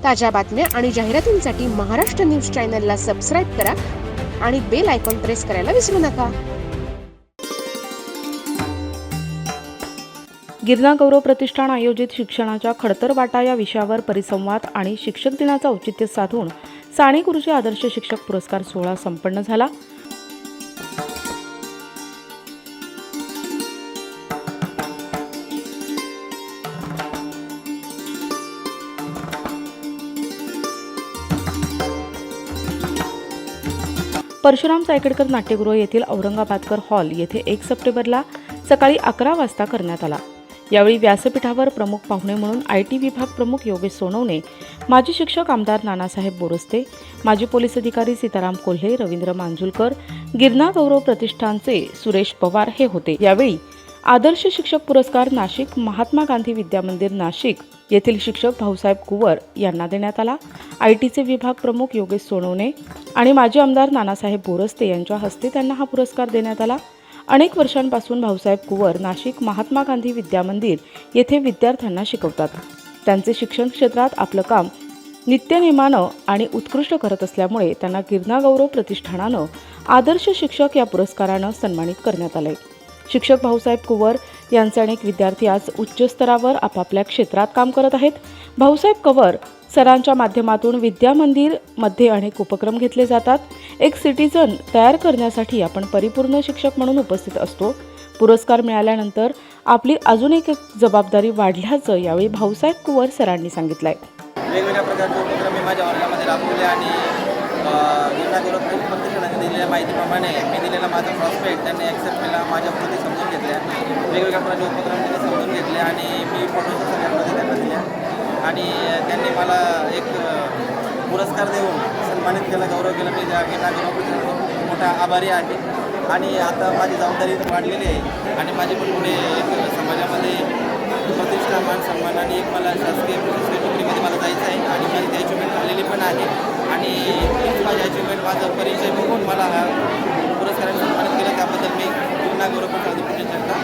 ताज्या बातम्या आणि जाहिरातींसाठी महाराष्ट्र न्यूज चॅनलला सबस्क्राईब करा आणि बेल आयकॉन प्रेस करायला विसरू नका। गिरणा गौरव प्रतिष्ठान आयोजित शिक्षणाच्या खडतर वाटा या विषयावर परिसंवाद आणि शिक्षक दिनाचा औचित्य साधून साने गुरुजी आदर्श शिक्षक पुरस्कार सोहळा संपन्न झाला। परशुराम चायखेडकर नाट्यगृह येथील औरंगाबादकर हॉल येथे 1 सप्टेंबरला सकाळी 11 वाजता करण्यात आला। यावेळी व्यासपीठावर प्रमुख पाहुणे म्हणून IT विभाग प्रमुख योगेश सोनवणे, माजी शिक्षक आमदार नानासाहेब बोरस्ते, माजी पोलीस अधिकारी सीताराम कोल्हे, रवींद्र मांजुलकर, गिरणा गौरव प्रतिष्ठानचे सुरेश पवार हे होते। यावेळी आदर्श शिक्षक पुरस्कार नाशिक महात्मा गांधी विद्यामंदिर नाशिक येथील शिक्षक भाऊसाहेब कुवर यांना देण्यात आला। ITचे विभाग प्रमुख योगेश सोनवणे आणि माजी आमदार नानासाहेब बोरस्ते यांच्या हस्ते त्यांना हा पुरस्कार देण्यात आला। अनेक वर्षांपासून भाऊसाहेब कुवर नाशिक महात्मा गांधी विद्यामंदिर येथे विद्यार्थ्यांना शिकवतात। त्यांचे शिक्षण क्षेत्रात आपलं काम नित्यनेमानं आणि उत्कृष्ट करत असल्यामुळे त्यांना गिरणा गौरव प्रतिष्ठानानं आदर्श शिक्षक या पुरस्कारानं सन्मानित करण्यात आले। शिक्षक भाऊसाहेब कुवर यांचे अनेक विद्यार्थी आज उच्च स्तरावर आपापल्या क्षेत्रात काम करत आहेत। भाऊसाहेब कुवर सरांच्या माध्यमातून विद्यामंदिरमध्ये अनेक उपक्रम घेतले जातात। एक सिटीजन तयार करण्यासाठी आपण परिपूर्ण शिक्षक म्हणून उपस्थित असतो। पुरस्कार मिळाल्यानंतर आपली अजून एक जबाबदारी वाढल्याचं यावेळी भाऊसाहेब कुवर सरांनी सांगितलंय। वेगवेगळ्या प्रकारचे उपक्रम मी माझ्या वर्गामध्ये राबवले आणि गिरणा गौरव प्रतिष्ठानाने दिलेल्या माहितीप्रमाणे मी दिलेला माझा प्रॉस्पेक्ट त्यांनी ॲक्सेप्ट केला, माझ्या कृती समजून घेतल्या, वेगवेगळ्या प्रकारचे उपक्रम त्यांनी समजून घेतले आणि मी फोटोच्या सगळ्यांमध्ये त्यांना दिल्या आणि त्यांनी मला एक पुरस्कार देऊन सन्मानित केलं, गौरव केला। मी त्या गिरणा गौरव प्रतिष्ठानाचा खूप मोठा आभारी आहे आणि आता माझी जबाबदारी वाढलेली आहे आणि माझी पण पुढे एक समाजामध्ये प्रतिष्ठा मान सन्मान आणि एक मला शासकीय प्रशासकीय नोकरीमध्ये मला जायचं आहे आणि माझी ती अचिव्हमेंट झालेली पण आहे आणि तीच माझी अचिव्हमेंट माझा परिचय बघून मला हा पुरस्काराने सन्मानित केलं, त्याबद्दल मी गिरणा गौरव प्रतिष्ठानचा